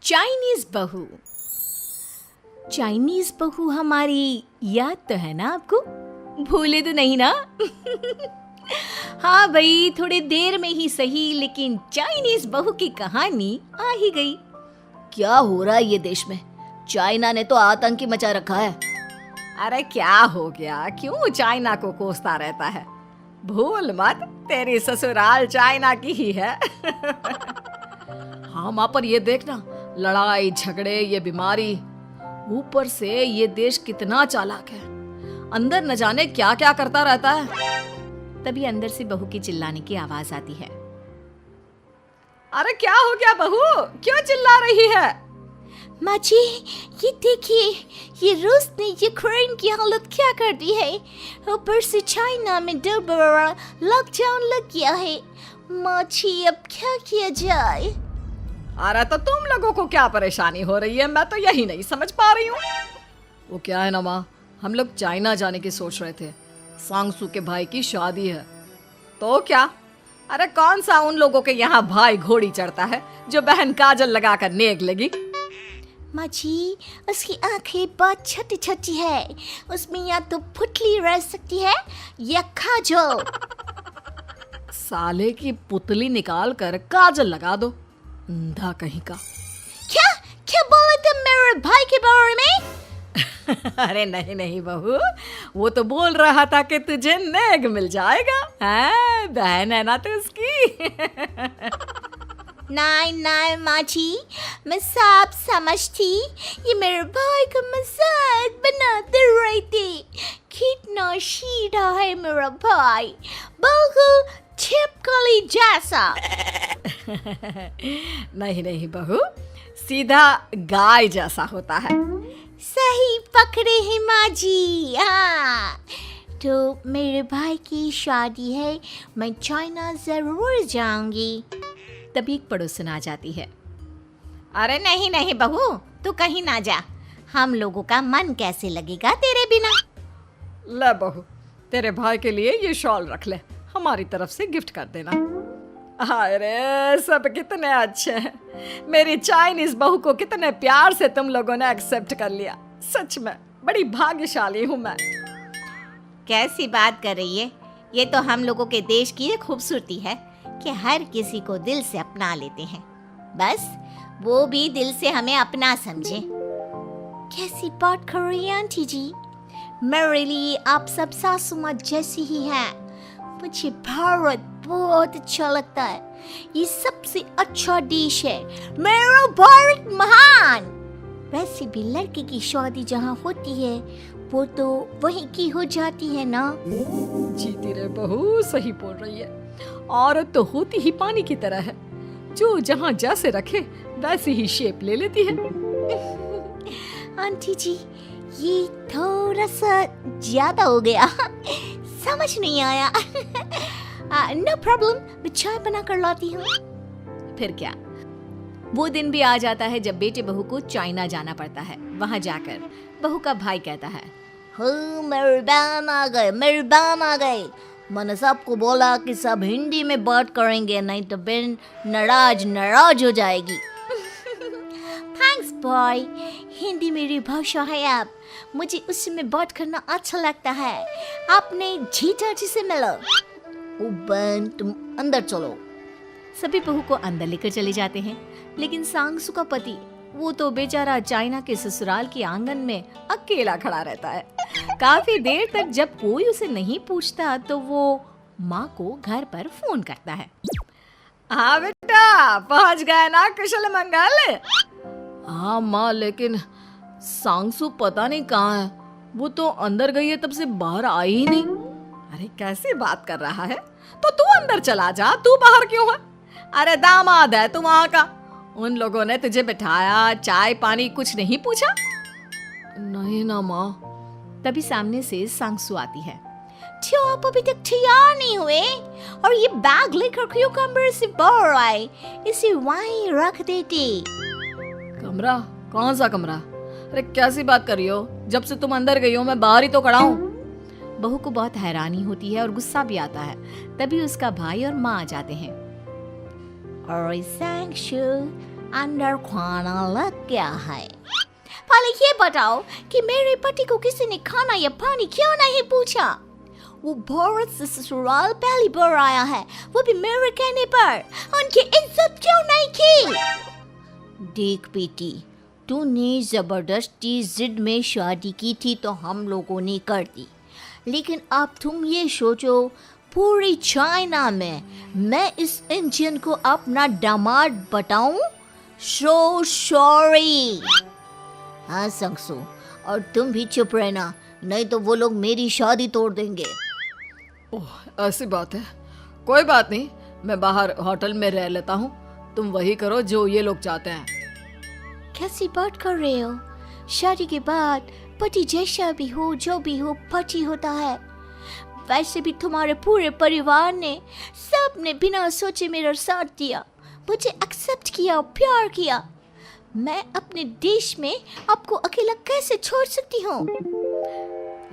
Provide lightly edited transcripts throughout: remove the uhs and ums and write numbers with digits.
Chinese बहू। Chinese बहू हमारी याद तो है ना आपको? भूले तो नहीं ना? हाँ भाई, थोड़ी देर में ही सही, लेकिन चाइनीज बहू की कहानी आ ही गई। क्या हो रहा है ये देश में? चाइना ने तो आतंक ही मचा रखा है। अरे क्या हो गया? क्यों चाइना को कोसता रहता है? भूल मत, तेरी ससुराल चाइना की ही है। हाँ माँ, पर ये देखना, लड़ाई झगड़े, ये बीमारी, ऊपर से ये देश कितना चालाक है। अंदर न जाने क्या क्या करता रहता है। तभी अंदर से बहू की चिल्लाने की आवाज आती है। अरे क्या हो गया बहू, क्यों चिल्ला रही है? माँ जी, ये देखिए, ये रूस ने यूक्रेन की हालत क्या कर दी है। ऊपर से चाइना में दोबारा लॉकडाउन लग गया है। माँ जी, अब क्या किया जाए? अरे तो तुम लोगों को क्या परेशानी हो रही है, मैं तो यही नहीं समझ पा रही हूँ। वो क्या है ना माँ, हम लोग चाइना जाने की सोच रहे थे। सांगसू के भाई की शादी है। तो क्या? अरे कौन सा उन लोगों के यहाँ भाई घोड़ी चढ़ता है जो बहन काजल लगाकर नेक लगी? माँ जी, उसकी आंखें बहुत छोटी छोटी है, उसमें या तो पुतली रह सकती है या काजल। साले की पुतली निकाल कर काजल लगा दो, अंधा कहीं का। क्या क्या बोले तुम मेरे भाई के बारे में? अरे नहीं नहीं बहू, वो तो बोल रहा था कि तुझे नेग मिल जाएगा। हाँ, बहन है ना तो उसकी। नहीं नहीं माँ जी, मैं सब समझती, ये मेरे भाई का मजाक बनाते रहते। कितना सीधा है मेरा भाई, बिल्कुल छिपकली जैसा। नहीं नहीं बहू, सीधा गाय जैसा होता है। सही पकड़े हैं माँ जी। हाँ, तो मेरे भाई की शादी है, मैं चाइना जरूर जाऊंगी। तभी एक पड़ोसन आ जाती है। अरे नहीं नहीं बहू, तू कहीं ना जा, हम लोगों का मन कैसे लगेगा तेरे बिना। ले बहू, तेरे भाई के लिए ये शॉल रख ले, हमारी तरफ से गिफ्ट कर देना। अरे सब कितने अच्छे हैं। मेरी चाइनीज बहू को कितने प्यार से तुम लोगों ने एक्सेप्ट कर लिया। सच में बड़ी भाग्यशाली हूँ मैं। कैसी बात कर रही है? ये तो हम लोगों के देश की खूबसूरती है कि हर किसी को दिल से अपना लेते हैं, बस वो भी दिल से हमें अपना समझे। कैसी बात कर रही है आंटी जी? मेरे लिए आप सब सासू माँ जैसी ही हैं। मुझे भारत बहुत अच्छा लगता है, ये सबसे अच्छा देश है। मेरा भारत महान। वैसे भी लड़के की शादी जहाँ होती है वो तो वहीं की हो जाती है ना। जीती रे बहू, सही बोल रही है। औरत तो होती ही पानी की तरह है, जो जहाँ जैसे रखे वैसे ही शेप ले लेती है। आंटी जी, ये थोड़ा सा ज्यादा हो गया, समझ नहीं आया। नो प्रॉब्लम, मैं चाय बना कर लाती हूँ। फिर क्या, वो दिन भी आ जाता है जब बेटे बहू को चाइना जाना पड़ता है। वहाँ जाकर बहू का भाई कहता है, मेरे बहन आ गए, मेरे बहन आ गए। मैंने सबको बोला कि सब हिंदी में बात करेंगे, नहीं तो बहन नाराज हो जाएगी। थैंक्स बॉय, हिंदी मेरी भाषा है। अब मुझे उसी में बात करना अच्छा लगता है। आपने जीजा जी से मिलो। ओ बहन, तुम अंदर चलो। सभी बहू को अंदर लेकर चले जाते हैं, लेकिन सांगसू का पति, वो तो बेचारा चाइना के ससुराल के आंगन में अकेला खड़ा रहता है। काफी देर तक जब कोई उसे नहीं पूछता तो वो माँ को घर पर फोन करता है। हाँ बेटा, पहुँच गए ना कुशल मंगल? हाँ माँ, लेकिन सांगसू पता नहीं कहाँ है। वो तो अंदर गई है, तब से बाहर आई ही नहीं। अरे कैसी बात कर रहा है? तो तू अंदर चला जा, तू बाहर क्यों है? अरे दामाद है तू वहाँ का, उन लोगों ने तुझे बिठाया, चाय पानी कुछ नहीं पूछा? नहीं ना माँ। तभी सामने से सांगसू आती है। क्यों आप अभी तक तैयार नहीं हुए? और ये बैग लेकर क्यों कमरे से बाहर आए? इसे वहीं रख देते। कमरा? कौन सा कमरा? अरे कैसी बात कर रही हो? जब से तुम अंदर गई हो मैं बाहर ही तो खड़ा हूँ। बहू को बहुत हैरानी होती है और गुस्सा भी आता है। तभी उसका भाई और माँ आ जाते हैं। और सांगसू, अंदर खाना लग गया है। पहले ये बताओ कि मेरे पति को किसी ने खाना या पानी क्यों नहीं पूछा? वो भारत से ससुराल पहली बार आया है, वो भी मेरे कहने पर। उनकी इज्जत क्यों नहीं की? देख बेटी, तूने जबरदस्ती जिद में शादी की थी तो हम लोगों ने कर दी, लेकिन अब तुम ये सोचो, पूरी चाइना में मैं इस इंडियन को अपना दामाद बताऊं? So sorry. हाँ संगसू, और तुम भी चुप रहना, नहीं तो वो लोग मेरी शादी तोड़ देंगे। ओह, ऐसी बात है। कोई बात नहीं, मैं बाहर होटल में रह लेता हूँ, तुम वही करो जो ये लोग चाहते हैं। कैसी बात कर रहे हो? शादी के बाद पति जैसा भी हो, जो भी हो, पति होता है। वैसे भी तुम्हारे पूरे परिवार ने, सबने बिना सोचे मेरा साथ दिया, मुझे एक्सेप्ट किया, प्यार किया। मैं अपने देश में आपको अकेला कैसे छोड़ सकती हूँ?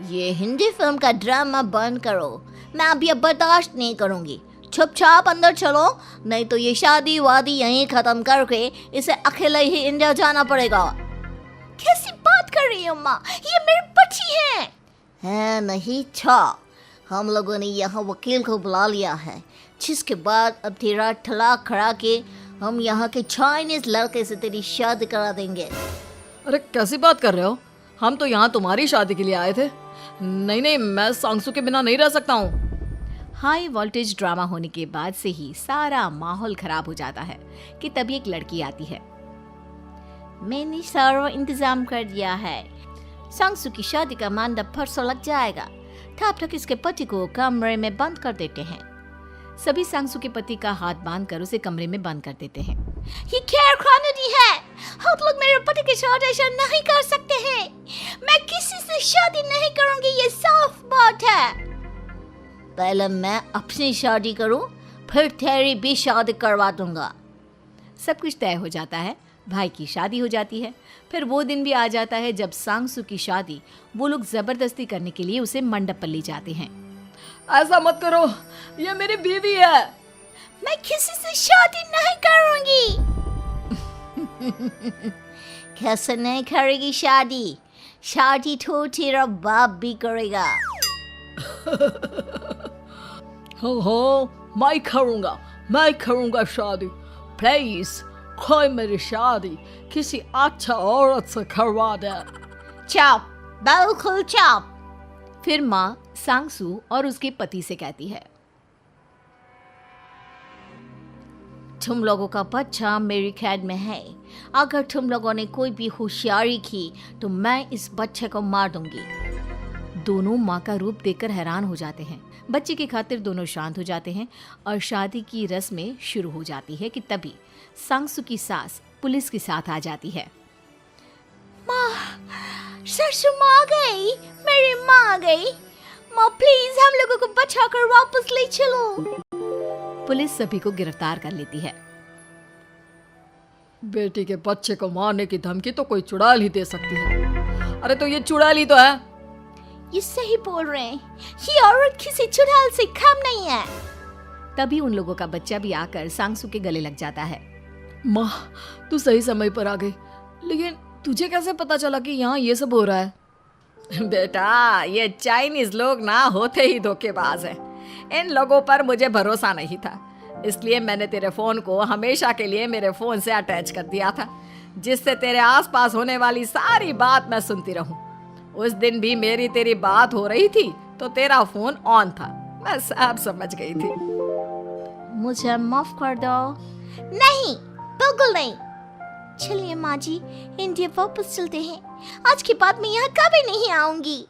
ये हिंदी फिल्म का ड्रामा बंद करो, मैं अब ये बर्दाश्त नहीं करूँगी। चुपचाप अंदर चलो, नहीं तो ये शादी वादी यहीं खत्म करके इसे अकेले ही इंडिया जाना पड़ेगा। कैसी बात कर रही हो माँ? ये मेरे पति हैं। है नहीं था, हम लोगों ने यहाँ वकील को बुला लिया है, जिसके बाद अब तेरा तलाक करा के हम यहाँ के चाइनीज लड़के से तेरी शादी करा देंगे। अरे कैसी बात कर रहे हो? हम तो यहाँ तुम्हारी शादी के लिए आए थे। नहीं नहीं, मैं सांगसू के बिना नहीं रह सकता हूँ। हाई वोल्टेज ड्रामा होने के बाद से ही सारा माहौल खराब हो जाता है कि तभी एक लड़की आती है। मैंने सारा इंतजाम कर दिया है, सांगसू की शादी का मंडप परसों लग जाएगा। तब तक इसके पति को कमरे में बंद कर देते हैं। सभी सांगसू के पति का हाथ बांधकर उसे कमरे में बंद कर देते हैं। ये क्या कानूनी है? आप लोग मेरे पति के साथ ऐसा नहीं कर सकते हैं। मैं किसी से शादी नहीं करूंगी, ये साफ बात है। पहले मैं अपनी शादी करूं, फिर तेरी भी शादी करवा दूंगा। सब कुछ तय हो जाता है, भाई की शादी हो जाती है। फिर वो दिन भी आ जाता है जब सांगसू की शादी वो लोग जबरदस्ती करने के लिए उसे मंडप पर ले जाते हैं। ऐसा मत करो, ये मेरी बीवी है। मैं किसी से शादी नहीं करूंगी। कैसे नहीं करेगी शादी? शादी तो तेरा बाप भी करेगा। हो, मैं करूंगा शादी। प्लीज कोई मेरी शादी किसी अच्छा औरत से करवा दे। चुप, बिल्कुल चुप। फिर माँ सांगसू और उसके पति से कहती है, तुम लोगों का बच्चा मेरी कैद में है। अगर तुम लोगों ने कोई भी होशियारी की तो मैं इस बच्चे को मार दूंगी। दोनों माँ का रूप देखकर हैरान हो जाते हैं। बच्चे की खातिर दोनों शांत हो जाते हैं और शादी की रस्में शुरू हो जाती है कि तभी सांगसू की सास पुलिस के साथ आ जाती है। माँ, ससुर माँ आ गई, मेरी माँ आ गई। माँ प्लीज हम लोगों को बचाकर वापस ले चलो। पुलिस सभी को गिरफ्तार कर लेती है। बेटी के बच्चे को मारने की धमकी तो कोई चुड़ैल ही दे सकती है। अरे तो ये चुड़ैल ही तो है। ये सही बोल रहे हैं, ये औरत किसी चुड़ैल से कम नहीं है। तभी उन लोगों का बच्चा भी आकर सांगसू के गले लग जाता है। माँ, तू सही समय पर आ गई, लेकिन तुझे कैसे पता चला कि यहाँ ये सब हो रहा है? बेटा, ये चाइनीज लोग ना होते ही धोखेबाज हैं। इन लोगों पर मुझे भरोसा नहीं था, इसलिए मैंने तेरे फोन को हमेशा के लिए मेरे फोन से अटैच कर दिया था, जिससे तेरे आसपास होने वाली सारी बात मैं सुनती रहूं। उस दिन भी मेरी तेरी बात हो रही थी तो तेरा फोन ऑन था, मैं सब समझ गई थी। मुझे माफ कर दो। नहीं, बिल्कुल नहीं। चलिए माँ जी, इंडिया वापस चलते हैं। आज के बाद मैं यहाँ कभी नहीं आऊंगी।